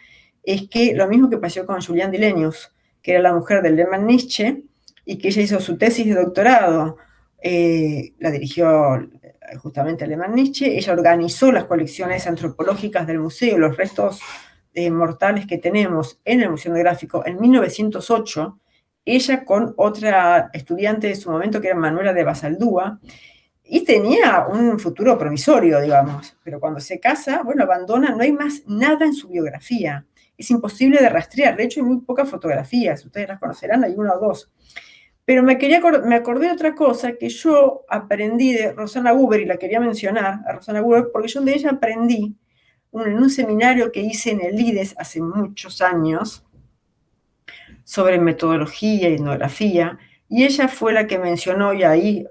es que lo mismo que pasó con Juliane Dillenius, que era la mujer del Lehmann Nietzsche, y que ella hizo su tesis de doctorado, la dirigió justamente Lehmann Nietzsche, ella organizó las colecciones antropológicas del museo, los restos mortales que tenemos en el Museo Etnográfico en 1908, ella con otra estudiante de su momento que era Manuela de Basaldúa, y tenía un futuro promisorio, digamos, pero cuando se casa, bueno, abandona, no hay más nada en su biografía, es imposible de rastrear, de hecho hay muy pocas fotografías, ustedes las conocerán, hay 1 o 2. Pero me acordé de otra cosa que yo aprendí de Rosana Huber, y la quería mencionar a Rosana Huber, porque yo de ella aprendí en un seminario que hice en el IDES hace muchos años, sobre metodología y etnografía, y ella fue la que mencionó, y ahí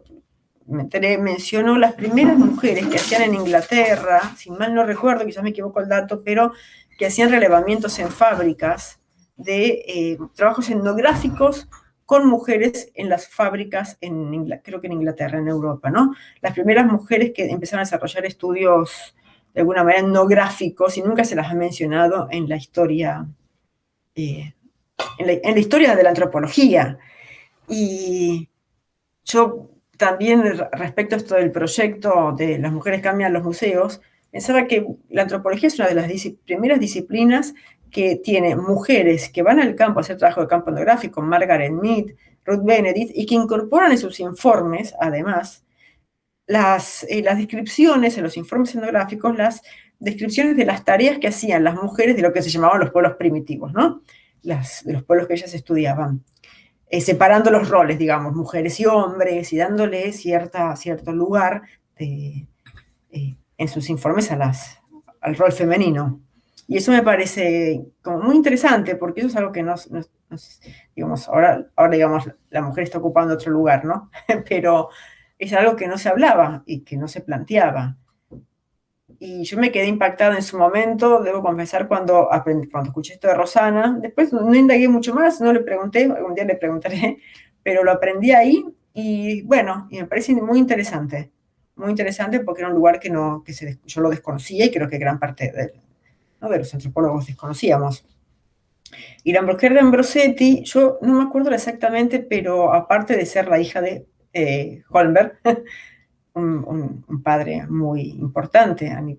mencionó las primeras mujeres que hacían en Inglaterra, si mal no recuerdo, quizás me equivoco el dato, pero que hacían relevamientos en fábricas de trabajos etnográficos con mujeres en las fábricas, creo que en Inglaterra, en Europa, ¿no? Las primeras mujeres que empezaron a desarrollar estudios de alguna manera etnográficos, y nunca se las ha mencionado en la historia, en la historia de la antropología. Y yo también, respecto a esto del proyecto de Las mujeres cambian los museos, pensaba que la antropología es una de las primeras disciplinas que tiene mujeres que van al campo a hacer trabajo de campo etnográfico, Margaret Mead, Ruth Benedict, y que incorporan en sus informes, además, las descripciones en los informes etnográficos, las descripciones de las tareas que hacían las mujeres de lo que se llamaban los pueblos primitivos, ¿no? De los pueblos que ellas estudiaban. Separando los roles, digamos, mujeres y hombres, y dándole cierto lugar en sus informes al rol femenino. Y eso me parece como muy interesante, porque eso es algo que digamos, ahora digamos, la mujer está ocupando otro lugar, ¿no? Pero es algo que no se hablaba y que no se planteaba. Y yo me quedé impactada en su momento, debo confesar, cuando escuché esto de Rosana. Después no indagué mucho más, no le pregunté, algún día le preguntaré, pero lo aprendí ahí y bueno, y me parece muy interesante porque era un lugar que yo lo desconocía y creo que gran parte de los antropólogos desconocíamos. Y la mujer de Ambrosetti, yo no me acuerdo exactamente, pero aparte de ser la hija de Holmberg, un padre muy importante en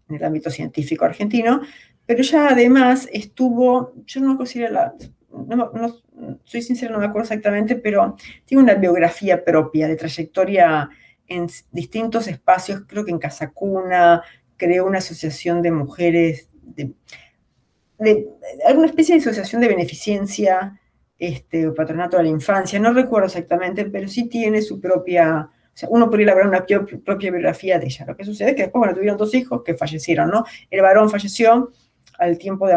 el ámbito científico argentino, pero ella además estuvo, yo no considero soy sincera, no me acuerdo exactamente, pero tiene una biografía propia de trayectoria en distintos espacios, creo que en Casa Cuna, creó una asociación de mujeres, de alguna especie de asociación de beneficencia, patronato de la infancia, no recuerdo exactamente, pero sí tiene su propia. O sea, uno podría elaborar una propia biografía de ella. Lo que sucede es que después, bueno, tuvieron 2 hijos que fallecieron, ¿no? El varón falleció al tiempo de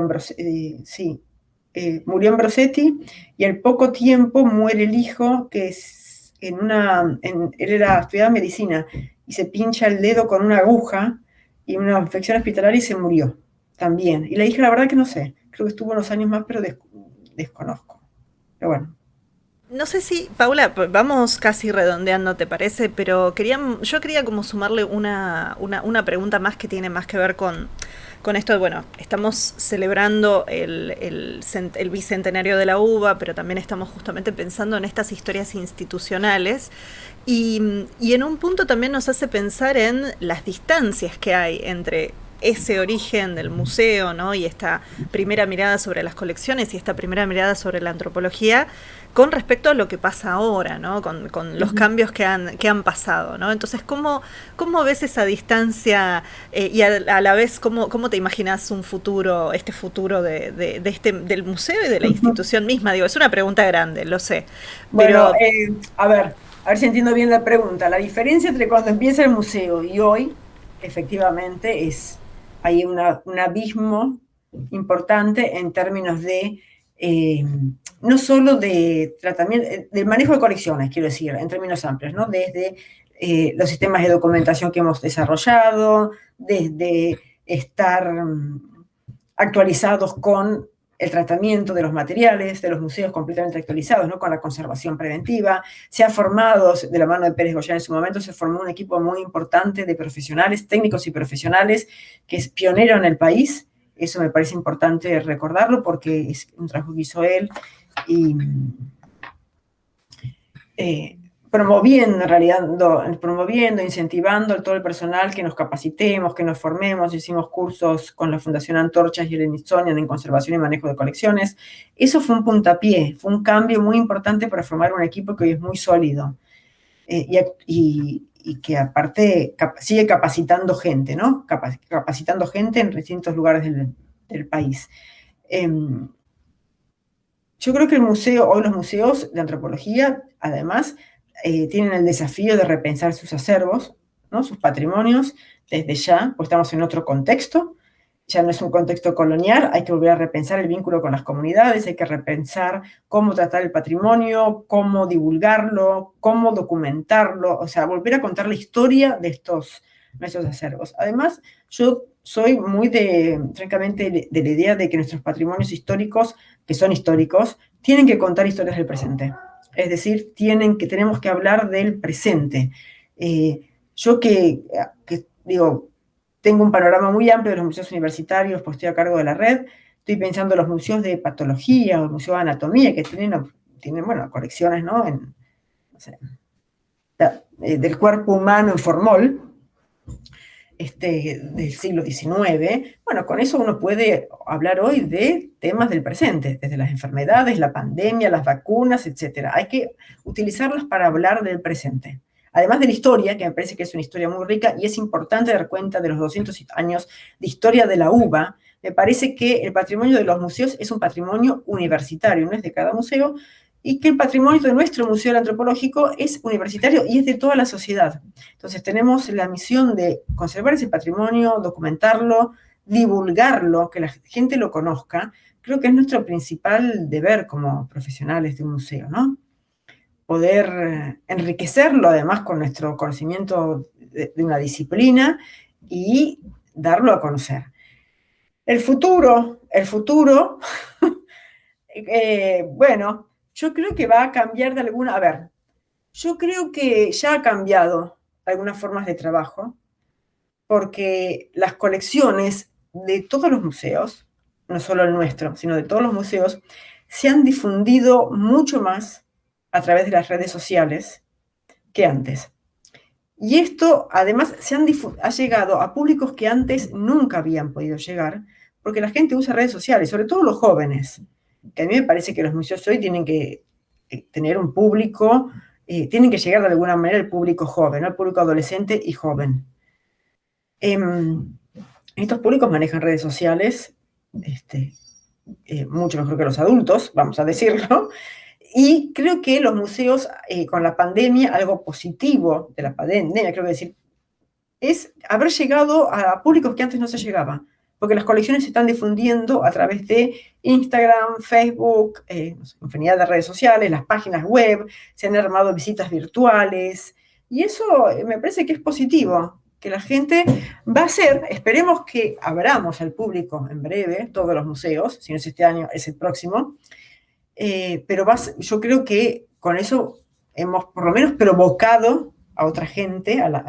murió Ambrosetti, y al poco tiempo muere el hijo, que estudiaba medicina y se pincha el dedo con una aguja y una infección hospitalaria y se murió también. Y le dije, la verdad que no sé, creo que estuvo unos años más, pero desconozco. Pero bueno. No sé si, Paula, vamos casi redondeando, ¿te parece? Pero yo quería como sumarle una pregunta más que tiene más que ver con esto. Bueno, estamos celebrando el bicentenario de la UBA, pero también estamos justamente pensando en estas historias institucionales. Y en un punto también nos hace pensar en las distancias que hay entre ese origen del museo, ¿no? Y esta primera mirada sobre las colecciones y esta primera mirada sobre la antropología con respecto a lo que pasa ahora, ¿no? Con los cambios que han pasado, ¿no? Entonces, ¿cómo ves esa distancia y a la vez cómo te imaginas un futuro, este futuro del museo y de la institución misma? Digo, es una pregunta grande, lo sé. Bueno, a ver si entiendo bien la pregunta. La diferencia entre cuando empieza el museo y hoy, efectivamente, hay un abismo importante en términos de no solo de tratamiento, del manejo de colecciones, quiero decir, en términos amplios, ¿no? Desde los sistemas de documentación que hemos desarrollado, desde estar actualizados con el tratamiento de los materiales, de los museos completamente actualizados, ¿no? Con la conservación preventiva. Se ha formado, de la mano de Pérez Goyán en su momento, se formó un equipo muy importante de profesionales, técnicos y profesionales, que es pionero en el país. Eso me parece importante recordarlo porque es un trabajo que hizo él y promoviendo, incentivando a todo el personal que nos capacitemos, que nos formemos. Hicimos cursos con la Fundación Antorchas y el Smithsonian en conservación y manejo de colecciones. Eso fue un puntapié, fue un cambio muy importante para formar un equipo que hoy es muy sólido y que aparte sigue capacitando gente, ¿no? Capacitando gente en distintos lugares del país. Yo creo que hoy los museos de antropología, además, tienen el desafío de repensar sus acervos, ¿no? Sus patrimonios, desde ya, pues estamos en otro contexto, ya no es un contexto colonial, hay que volver a repensar el vínculo con las comunidades, hay que repensar cómo tratar el patrimonio, cómo divulgarlo, cómo documentarlo, o sea, volver a contar la historia de nuestros acervos. Además, yo soy muy francamente, de la idea de que nuestros patrimonios históricos, que son históricos, tienen que contar historias del presente. Es decir, tenemos que hablar del presente. Yo que digo, tengo un panorama muy amplio de los museos universitarios, pues estoy a cargo de la red, estoy pensando en los museos de patología o el museo de anatomía, que tienen bueno, colecciones, ¿no? No sé, del cuerpo humano en formol, del siglo XIX. Bueno, con eso uno puede hablar hoy de temas del presente, desde las enfermedades, la pandemia, las vacunas, etc. Hay que utilizarlas para hablar del presente. Además de la historia, que me parece que es una historia muy rica, y es importante dar cuenta de los 200 años de historia de la UBA, me parece que el patrimonio de los museos es un patrimonio universitario, no es de cada museo, y que el patrimonio de nuestro Museo Antropológico es universitario y es de toda la sociedad. Entonces tenemos la misión de conservar ese patrimonio, documentarlo, divulgarlo, que la gente lo conozca. Creo que es nuestro principal deber como profesionales de un museo, ¿no? Poder enriquecerlo además con nuestro conocimiento de una disciplina y darlo a conocer. El futuro, bueno, yo creo que va a cambiar yo creo que ya ha cambiado algunas formas de trabajo, porque las colecciones de todos los museos, no solo el nuestro, sino de todos los museos, se han difundido mucho más a través de las redes sociales que antes. Y esto, además, ha llegado a públicos que antes nunca habían podido llegar, porque la gente usa redes sociales, sobre todo los jóvenes, que a mí me parece que los museos hoy tienen que tener un público, tienen que llegar de alguna manera al público joven, ¿no? Al público adolescente y joven. Estos públicos manejan redes sociales, mucho mejor que los adultos, vamos a decirlo, y creo que los museos, con la pandemia, algo positivo de la pandemia, creo que decir, es haber llegado a públicos que antes no se llegaba. porque las colecciones se están difundiendo a través de Instagram, Facebook, infinidad de redes sociales, las páginas web, se han armado visitas virtuales, y eso me parece que es positivo, que la gente va a hacer, esperemos que abramos al público en breve todos los museos, si no es este año, es el próximo, pero yo creo que con eso hemos por lo menos provocado a otra gente, a la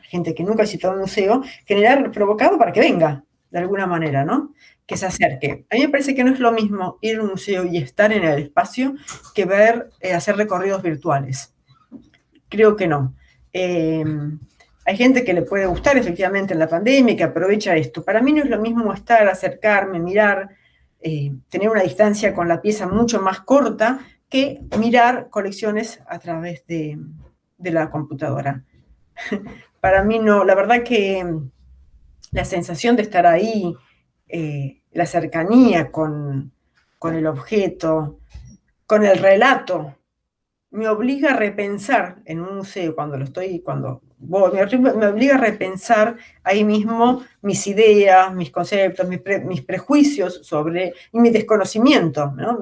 gente que nunca ha visitado un museo, provocado para que venga, de alguna manera, ¿no? Que se acerque. A mí me parece que no es lo mismo ir a un museo y estar en el espacio que hacer recorridos virtuales. Creo que no. Hay gente que le puede gustar efectivamente en la pandemia, que aprovecha esto. Para mí no es lo mismo acercarme, mirar, tener una distancia con la pieza mucho más corta que mirar colecciones a través de la computadora. Para mí no, la verdad que la sensación de estar ahí, la cercanía con el objeto, con el relato, me obliga a repensar en un museo me obliga a repensar ahí mismo mis ideas, mis conceptos, mis prejuicios y mi desconocimiento, ¿no?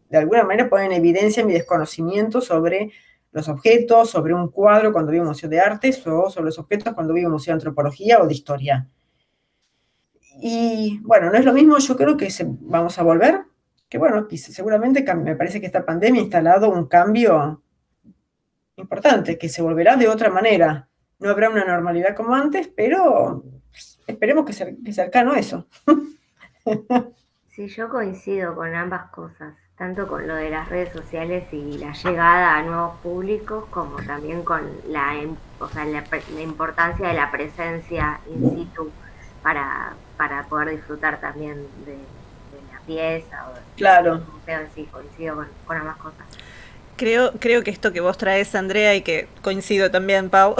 De alguna manera pone en evidencia mi desconocimiento sobre los objetos, sobre un cuadro cuando voy a un museo de artes, o sobre los objetos cuando voy a un museo de antropología o de historia. Y bueno, no es lo mismo, yo creo que vamos a volver, que bueno, seguramente me parece que esta pandemia ha instalado un cambio importante, que se volverá de otra manera. No habrá una normalidad como antes, pero esperemos que cercano a eso. Sí, yo coincido con ambas cosas, tanto con lo de las redes sociales y la llegada a nuevos públicos, como también con la importancia de la presencia in situ para poder disfrutar también de la pieza. Claro. Sí, coincido con ambas cosas. Creo que esto que vos traes, Andrea, y que coincido también, Pau,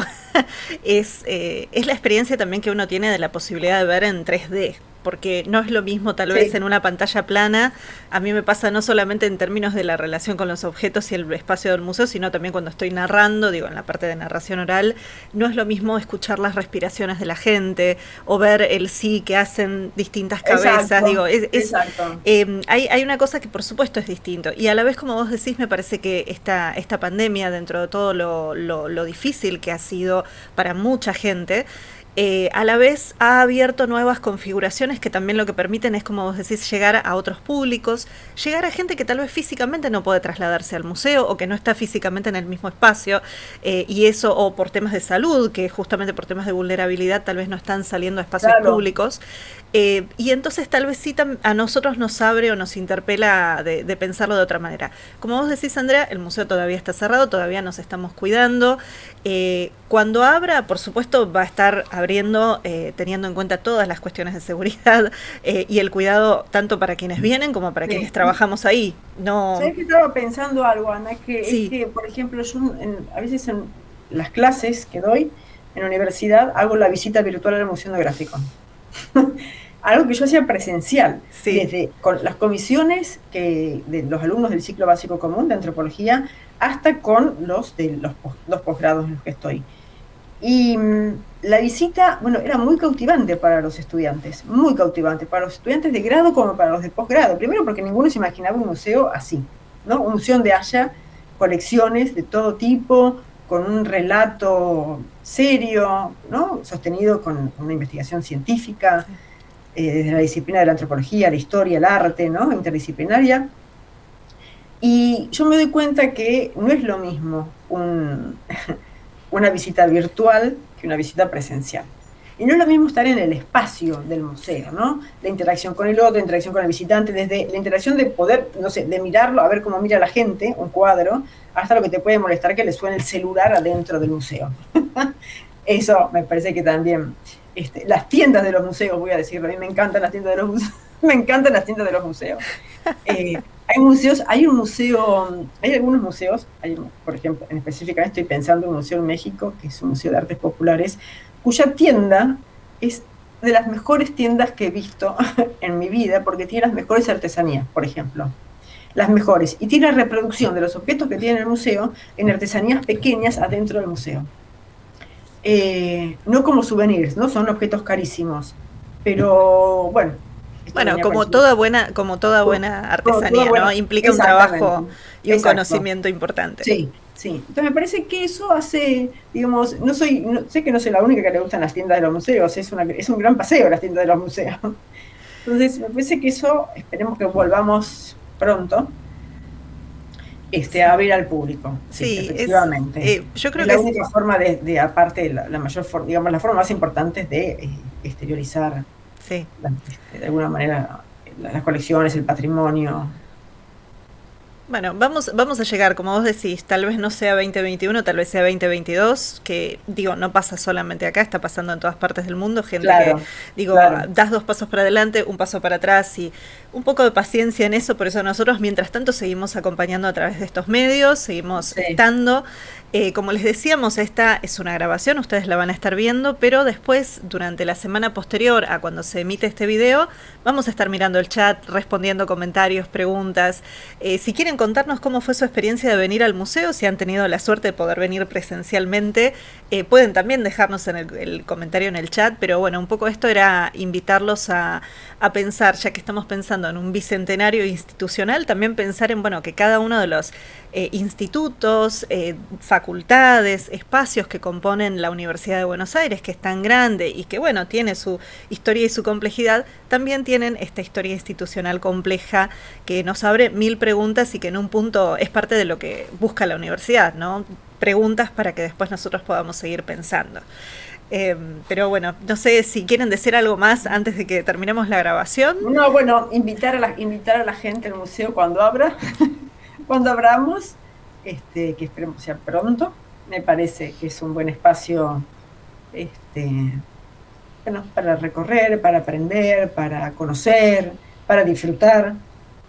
es la experiencia también que uno tiene de la posibilidad de ver en 3D. Porque no es lo mismo tal vez en una pantalla plana. A mí me pasa no solamente en términos de la relación con los objetos y el espacio del museo, sino también cuando estoy narrando, digo, en la parte de narración oral, no es lo mismo escuchar las respiraciones de la gente o ver el sí que hacen distintas cabezas. Exacto, digo, exacto. Hay una cosa que por supuesto es distinto. Y a la vez, como vos decís, me parece que esta pandemia, dentro de todo lo difícil que ha sido para mucha gente, a la vez ha abierto nuevas configuraciones que también lo que permiten es, como vos decís, llegar a otros públicos, llegar a gente que tal vez físicamente no puede trasladarse al museo o que no está físicamente en el mismo espacio, y eso, o por temas de salud, que justamente por temas de vulnerabilidad tal vez no están saliendo a espacios públicos. Y entonces tal vez sí a nosotros nos abre o nos interpela de pensarlo de otra manera. Como vos decís, Andrea, el museo todavía está cerrado, todavía nos estamos cuidando. Cuando abra, por supuesto, va a estar abriendo teniendo en cuenta todas las cuestiones de seguridad y el cuidado tanto para quienes vienen como para quienes trabajamos ahí. No. ¿Sabes que estaba pensando algo, Ana? Es que, por ejemplo, yo a veces en las clases que doy en la universidad hago la visita virtual al Museo Etnográfico. Algo que yo hacía presencial, desde con las comisiones de los alumnos del ciclo básico común de antropología hasta con los posgrados en los que estoy. Y la visita, bueno, era muy cautivante para los estudiantes, muy cautivante, para los estudiantes de grado como para los de posgrado. Primero porque ninguno se imaginaba un museo así, ¿no? Un museo donde haya colecciones de todo tipo, con un relato serio, ¿no? Sostenido con una investigación científica, desde la disciplina de la antropología, la historia, el arte, ¿no? Interdisciplinaria. Y yo me doy cuenta que no es lo mismo una visita virtual que una visita presencial. Y no es lo mismo estar en el espacio del museo, ¿no? La interacción con el otro, la interacción con el visitante, desde la interacción de poder, no sé, de mirarlo, a ver cómo mira la gente, un cuadro, hasta lo que te puede molestar que le suene el celular adentro del museo. Eso me parece que también, las tiendas de los museos, voy a decirlo, a mí me encantan las tiendas de los museos, me encantan las tiendas de los museos. Hay museos, hay algunos museos, por ejemplo, específicamente estoy pensando en un museo en México, que es un museo de artes populares, cuya tienda es de las mejores tiendas que he visto en mi vida, porque tiene las mejores artesanías, por ejemplo. Las mejores. Y tiene la reproducción de los objetos que tiene el museo en artesanías pequeñas adentro del museo. No como souvenirs, ¿no? Son objetos carísimos. Pero bueno. Bueno, como toda buena artesanía, ¿no? Implica un trabajo y un conocimiento importante. Sí, sí. Entonces me parece que eso hace, digamos, sé que no soy la única que le gustan las tiendas de los museos, es un gran paseo las tiendas de los museos. Entonces me parece que eso, esperemos que volvamos pronto, a abrir al público. Sí, efectivamente. Yo creo es la única forma aparte, la mayor forma, digamos, la forma más importante es de exteriorizar, sí, de alguna manera, las colecciones, el patrimonio. Bueno, vamos a llegar, como vos decís, tal vez no sea 2021, tal vez sea 2022, que digo, no pasa solamente acá, está pasando en todas partes del mundo, gente que, digo, das 2 pasos para adelante, 1 paso para atrás y un poco de paciencia en eso, por eso nosotros mientras tanto seguimos acompañando a través de estos medios, seguimos estando. Como les decíamos, esta es una grabación, ustedes la van a estar viendo, pero después, durante la semana posterior a cuando se emite este video, vamos a estar mirando el chat, respondiendo comentarios, preguntas. Si quieren contarnos cómo fue su experiencia de venir al museo, si han tenido la suerte de poder venir presencialmente, pueden también dejarnos en el comentario en el chat, pero bueno, un poco esto era invitarlos a pensar, ya que estamos pensando en un bicentenario institucional, también pensar en, bueno, que cada uno de los institutos, facultades, espacios que componen la Universidad de Buenos Aires, que es tan grande y que, bueno, tiene su historia y su complejidad, también tienen esta historia institucional compleja que nos abre 1000 preguntas y que en un punto es parte de lo que busca la universidad, ¿no? Preguntas para que después nosotros podamos seguir pensando. Pero bueno, no sé si quieren decir algo más antes de que terminemos la grabación. No, bueno, invitar a la gente al museo cuando abra. Cuando abramos, que esperemos sea pronto, me parece que es un buen espacio bueno, para recorrer, para aprender, para conocer, para disfrutar,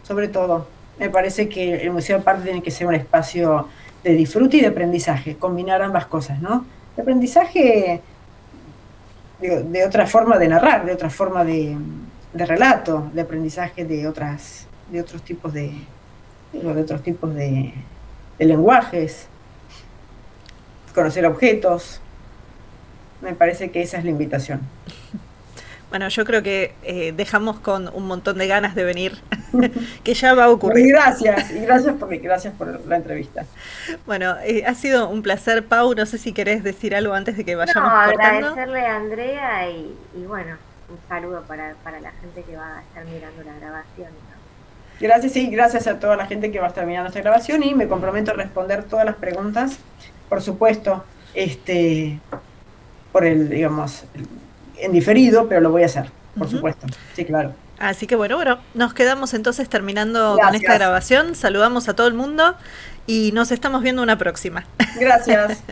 sobre todo. Me parece que el Museo aparte tiene que ser un espacio de disfrute y de aprendizaje, combinar ambas cosas, ¿no? De aprendizaje de otra forma de narrar, de otra forma de relato, de aprendizaje de otros tipos de lenguajes, conocer objetos. Me parece que esa es la invitación. Bueno, yo creo que dejamos con un montón de ganas de venir, que ya va a ocurrir. Y gracias por la entrevista. Bueno, ha sido un placer, Pau. No sé si querés decir algo antes de que vayamos cortando. Agradecerle a Andrea y bueno, un saludo para la gente que va a estar mirando la grabación, ¿no? Gracias a toda la gente que va a estar mirando esta grabación y me comprometo a responder todas las preguntas, por supuesto, en diferido, pero lo voy a hacer, por supuesto. Sí, claro. Así que bueno, nos quedamos entonces terminando con esta grabación. Saludamos a todo el mundo y nos estamos viendo una próxima. Gracias.